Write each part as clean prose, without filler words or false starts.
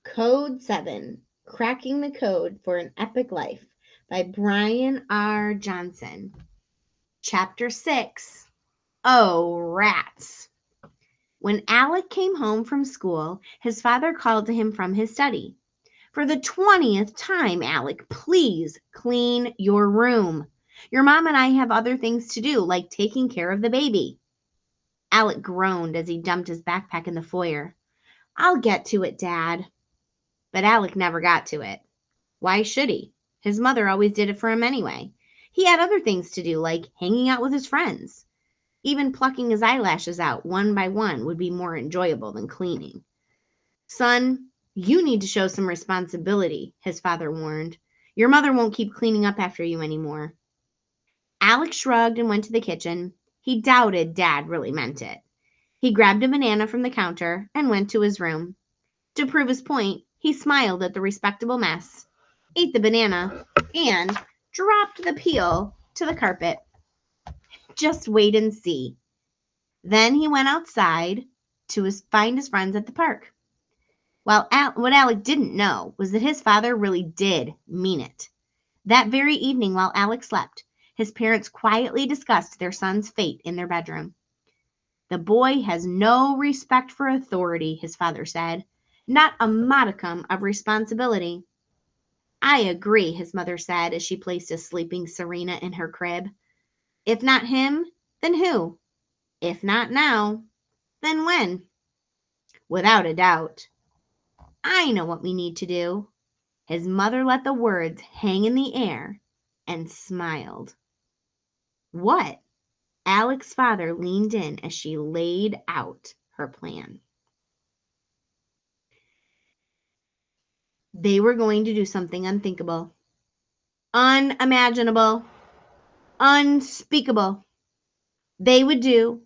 Code 7, Cracking the Code for an Epic Life by Brian R. Johnson. Chapter 6, Oh, Rats. When Alec came home from school, his father called to him from his study. For the 20th time, Alec, please clean your room. Your mom and I have other things to do, like taking care of the baby. Alec groaned as he dumped his backpack in the foyer. I'll get to it, Dad. But Alec never got to it. Why should he? His mother always did it for him anyway. He had other things to do, like hanging out with his friends. Even plucking his eyelashes out one by one would be more enjoyable than cleaning. Son, you need to show some responsibility, his father warned. Your mother won't keep cleaning up after you anymore. Alex shrugged and went to the kitchen. He doubted Dad really meant it. He grabbed a banana from the counter and went to his room. To prove his point, he smiled at the respectable mess, ate the banana, and dropped the peel to the carpet. Just wait and see. Then he went outside to find his friends at the park. What Alec didn't know was that his father really did mean it. That very evening, while Alec slept, his parents quietly discussed their son's fate in their bedroom. The boy has no respect for authority, his father said. Not a modicum of responsibility. I agree, his mother said as she placed a sleeping Serena in her crib. If not him, then who? If not now, then when? Without a doubt. I know what we need to do. His mother let the words hang in the air and smiled. What? Alec's father leaned in as she laid out her plan. They were going to do something unthinkable, unimaginable, unspeakable. They would do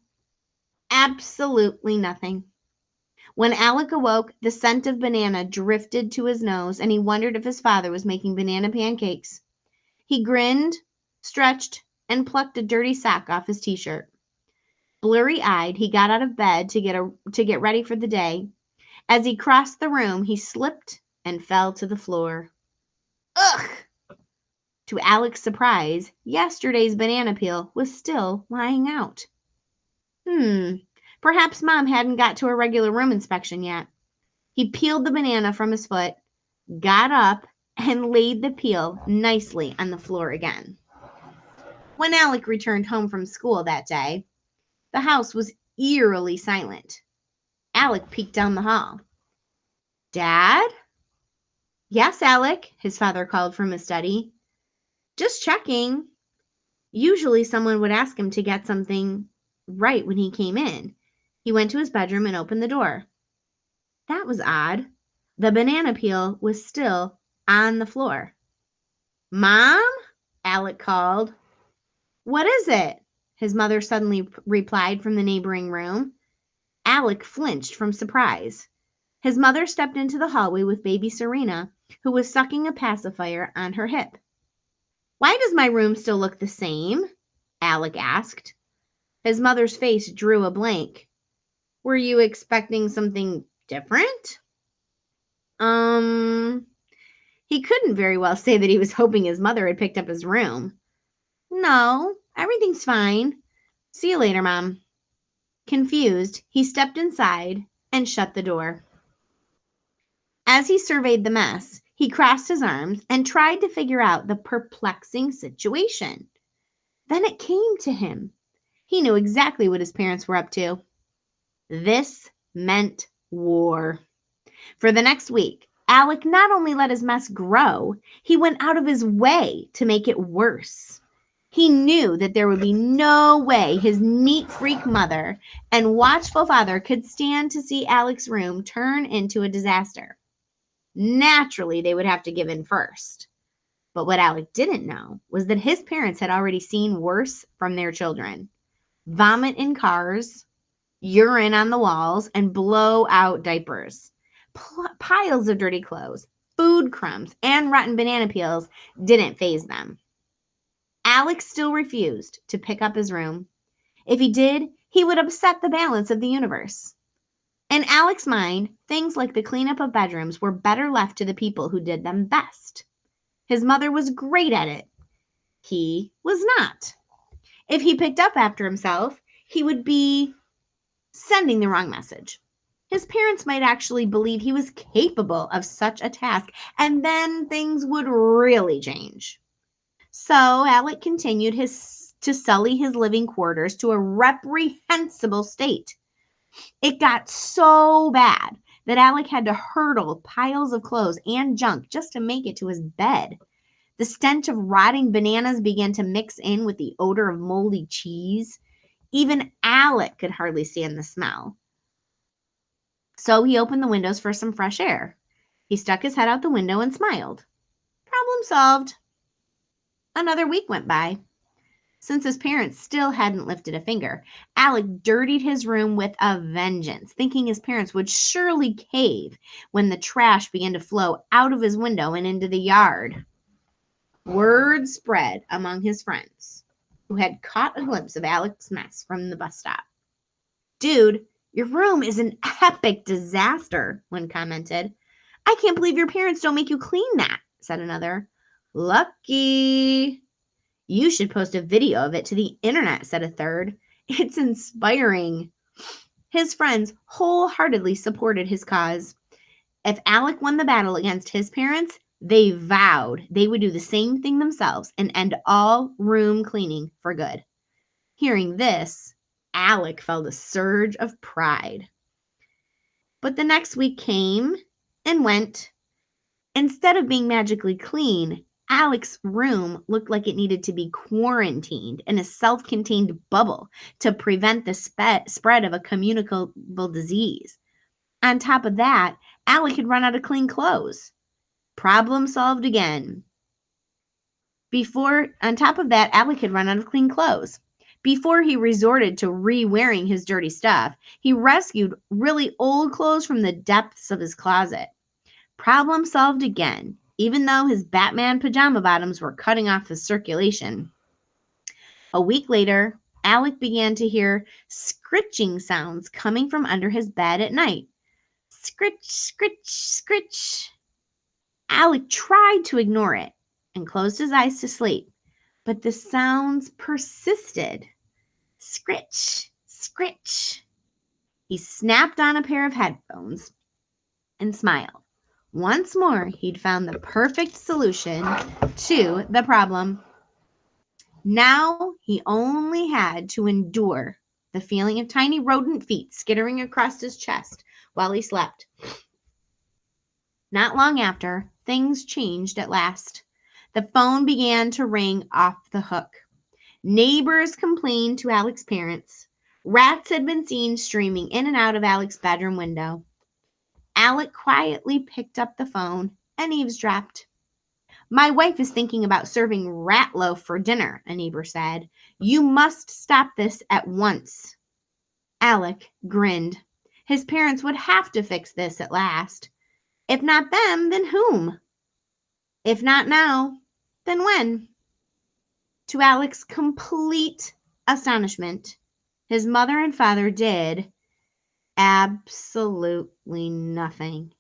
absolutely nothing. When Alec awoke, the scent of banana drifted to his nose, and he wondered if his father was making banana pancakes. He grinned, stretched, and plucked a dirty sock off his t-shirt. Blurry-eyed, he got out of bed to get ready for the day. As he crossed the room, he slipped and fell to the floor. Ugh! To Alec's surprise, yesterday's banana peel was still lying out. Perhaps Mom hadn't got to her regular room inspection yet. He peeled the banana from his foot, got up, and laid the peel nicely on the floor again. When Alec returned home from school that day, the house was eerily silent. Alec peeked down the hall. Dad? Yes, Alec, his father called from his study. Just checking. Usually someone would ask him to get something right when he came in. He went to his bedroom and opened the door. That was odd. The banana peel was still on the floor. Mom? Alec called. What is it? His mother suddenly replied from the neighboring room. Alec flinched from surprise. His mother stepped into the hallway with baby Serena, who was sucking a pacifier on her hip. Why does my room still look the same? Alec asked. His mother's face drew a blank. Were you expecting something different? He couldn't very well say that he was hoping his mother had picked up his room. No, everything's fine. See you later, Mom. Confused, he stepped inside and shut the door. As he surveyed the mess, he crossed his arms and tried to figure out the perplexing situation. Then it came to him. He knew exactly what his parents were up to. This meant war. For the next week, Alec not only let his mess grow, he went out of his way to make it worse. He knew that there would be no way his neat freak mother and watchful father could stand to see Alec's room turn into a disaster. Naturally, they would have to give in first. But what Alec didn't know was that his parents had already seen worse from their children. Vomit in cars, urine on the walls, and blow-out diapers. Piles of dirty clothes, food crumbs, and rotten banana peels didn't faze them. Alec still refused to pick up his room. If he did, he would upset the balance of the universe. In Alec's mind, things like the cleanup of bedrooms were better left to the people who did them best. His mother was great at it. He was not. If he picked up after himself, he would be sending the wrong message. His parents might actually believe he was capable of such a task, and then things would really change. So Alec continued to sully his living quarters to a reprehensible state. It got so bad that Alec had to hurdle piles of clothes and junk just to make it to his bed. The stench of rotting bananas began to mix in with the odor of moldy cheese. Even Alec could hardly stand the smell. So he opened the windows for some fresh air. He stuck his head out the window and smiled. Problem solved. Another week went by. Since his parents still hadn't lifted a finger, Alec dirtied his room with a vengeance, thinking his parents would surely cave when the trash began to flow out of his window and into the yard. Word spread among his friends, who had caught a glimpse of Alec's mess from the bus stop. "Dude, your room is an epic disaster," one commented. "I can't believe your parents don't make you clean that," said another. "Lucky. You should post a video of it to the internet," said a third. "It's inspiring." His friends wholeheartedly supported his cause. If Alec won the battle against his parents, they vowed they would do the same thing themselves and end all room cleaning for good. Hearing this, Alec felt a surge of pride. But the next week came and went. Instead of being magically clean, Alec's room looked like it needed to be quarantined in a self-contained bubble to prevent the spread of a communicable disease. On top of that, Alec had run out of clean clothes. Problem solved again. On top of that, Alec had run out of clean clothes. Before he resorted to re-wearing his dirty stuff, he rescued really old clothes from the depths of his closet. Problem solved again, even though his Batman pajama bottoms were cutting off the circulation. A week later, Alec began to hear scritching sounds coming from under his bed at night. Scritch, scritch, scritch. Alec tried to ignore it and closed his eyes to sleep, but the sounds persisted. Scritch, scritch. He snapped on a pair of headphones and smiled. Once more, he'd found the perfect solution to the problem. Now he only had to endure the feeling of tiny rodent feet skittering across his chest while he slept. Not long after, things changed at last. The phone began to ring off the hook. Neighbors complained to Alec's parents. Rats had been seen streaming in and out of Alec's bedroom window. Alec quietly picked up the phone and eavesdropped. "My wife is thinking about serving rat loaf for dinner," a neighbor said. "You must stop this at once." Alec grinned. His parents would have to fix this at last. If not them, then whom? If not now, then when? To Alec's complete astonishment, his mother and father did absolutely nothing.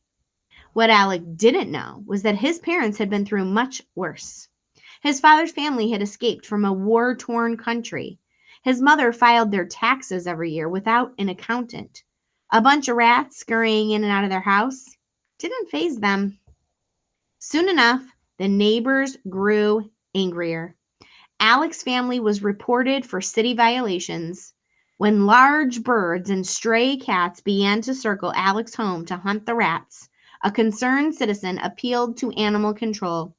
What Alec didn't know was that his parents had been through much worse. His father's family had escaped from a war-torn country. His mother filed their taxes every year without an accountant. A bunch of rats scurrying in and out of their house didn't faze them. Soon enough, the neighbors grew angrier. Alec's family was reported for city violations. When large birds and stray cats began to circle Alec's home to hunt the rats, a concerned citizen appealed to animal control.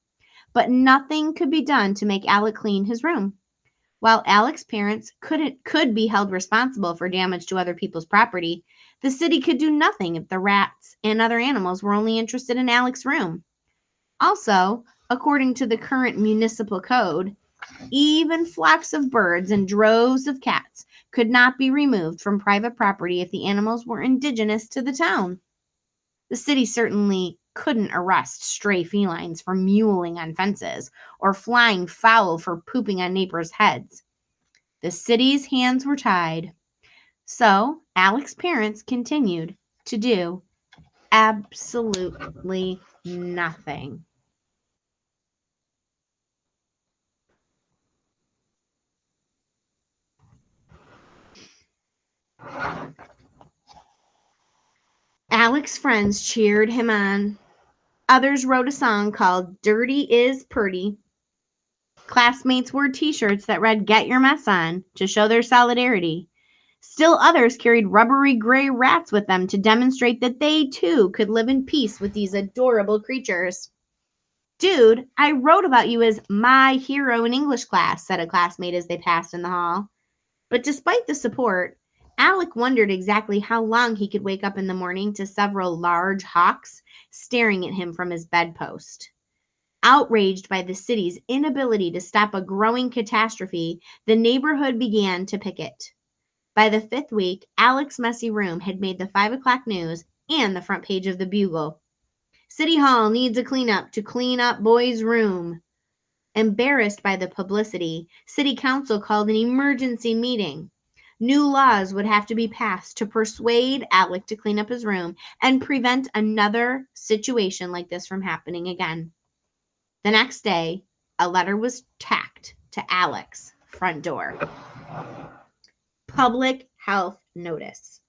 But nothing could be done to make Alec clean his room. While Alec's parents could be held responsible for damage to other people's property, the city could do nothing if the rats and other animals were only interested in Alec's room. Also, according to the current municipal code, even flocks of birds and droves of cats could not be removed from private property if the animals were indigenous to the town. The city certainly couldn't arrest stray felines for mewling on fences or flying fowl for pooping on neighbors' heads. The city's hands were tied. So Alec's parents continued to do absolutely nothing. Alec's friends cheered him on. Others wrote a song called Dirty is Pretty. Classmates wore t-shirts that read Get Your Mess On to show their solidarity. Still others carried rubbery gray rats with them to demonstrate that they too could live in peace with these adorable creatures. Dude, I wrote about you as my hero in English class, said a classmate as they passed in the hall. But despite the support, Alec wondered exactly how long he could wake up in the morning to several large hawks staring at him from his bedpost. Outraged by the city's inability to stop a growing catastrophe, the neighborhood began to picket. By the 5th week, Alec's messy room had made the 5 o'clock news and the front page of the Bugle. City Hall needs a cleanup to clean up boy's room. Embarrassed by the publicity, City Council called an emergency meeting. New laws would have to be passed to persuade Alec to clean up his room and prevent another situation like this from happening again. The next day, a letter was tacked to Alec's front door. Public health notice.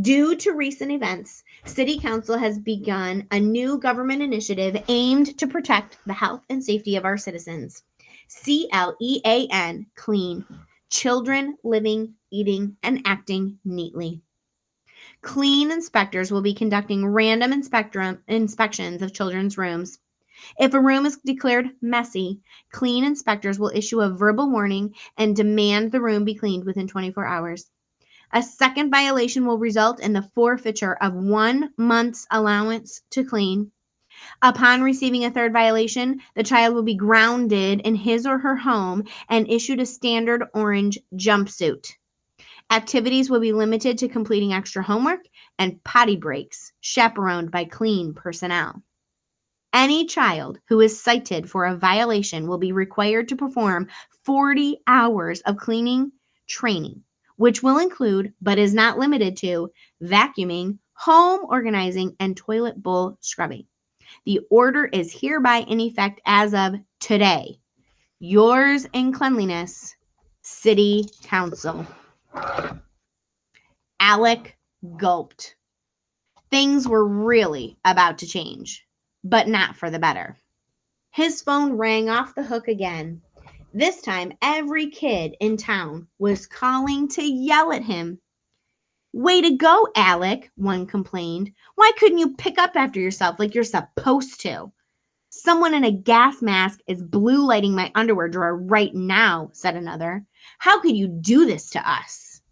Due to recent events, City Council has begun a new government initiative aimed to protect the health and safety of our citizens. CLEAN, clean. Children living, eating, and acting neatly. Clean inspectors will be conducting random inspections of children's rooms. If a room is declared messy, clean inspectors will issue a verbal warning and demand the room be cleaned within 24 hours. A second violation will result in the forfeiture of 1 month's allowance to clean. Upon receiving a third violation, the child will be grounded in his or her home and issued a standard orange jumpsuit. Activities will be limited to completing extra homework and potty breaks, chaperoned by clean personnel. Any child who is cited for a violation will be required to perform 40 hours of cleaning training, which will include, but is not limited to, vacuuming, home organizing, and toilet bowl scrubbing. The order is hereby in effect as of today. Yours in cleanliness, City Council. Alec gulped. Things were really about to change, but not for the better. His phone rang off the hook again. This time, every kid in town was calling to yell at him. Way to go, Alec, one complained. Why couldn't you pick up after yourself like you're supposed to? Someone in a gas mask is blue lighting my underwear drawer right now, said another. How could you do this to us?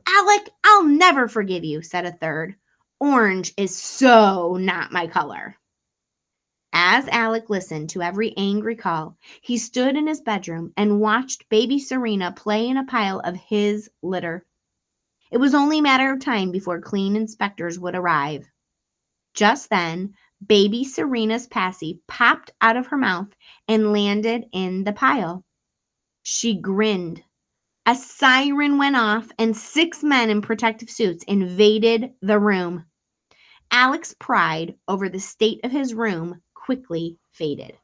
Alec, I'll never forgive you, said a third. Orange is so not my color. As Alec listened to every angry call, he stood in his bedroom and watched baby Serena play in a pile of his litter. It was only a matter of time before clean inspectors would arrive. Just then, baby Serena's passy popped out of her mouth and landed in the pile. She grinned. A siren went off and 6 men in protective suits invaded the room. Alec's pride over the state of his room quickly faded.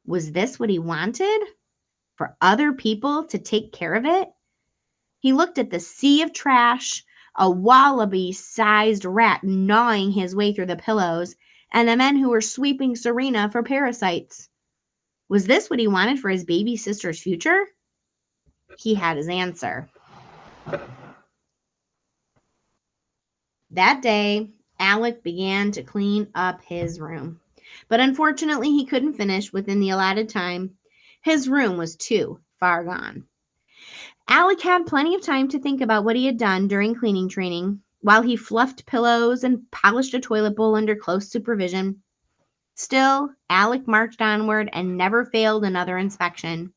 Was this what he wanted? For other people to take care of it? He looked at the sea of trash, a wallaby-sized rat gnawing his way through the pillows, and the men who were sweeping Serena for parasites. Was this what he wanted for his baby sister's future? He had his answer. That day, Alec began to clean up his room. But unfortunately, he couldn't finish within the allotted time. His room was too far gone. Alec had plenty of time to think about what he had done during cleaning training, while he fluffed pillows and polished a toilet bowl under close supervision. Still, Alec marched onward and never failed another inspection.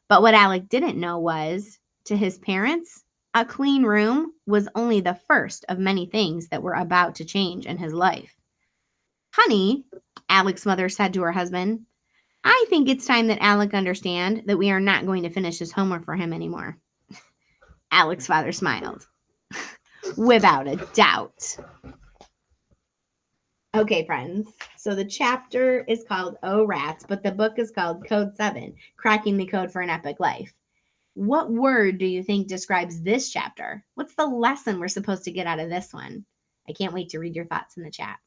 But what Alec didn't know was, to his parents, a clean room was only the first of many things that were about to change in his life. Honey, Alec's mother said to her husband, I think it's time that Alec understand that we are not going to finish his homework for him anymore. Alec's father smiled. without a doubt. Okay, friends. So the chapter is called Oh Rats, but the book is called Code 7, Cracking the Code for an Epic Life. What word do you think describes this chapter? What's the lesson we're supposed to get out of this one? I can't wait to read your thoughts in the chat.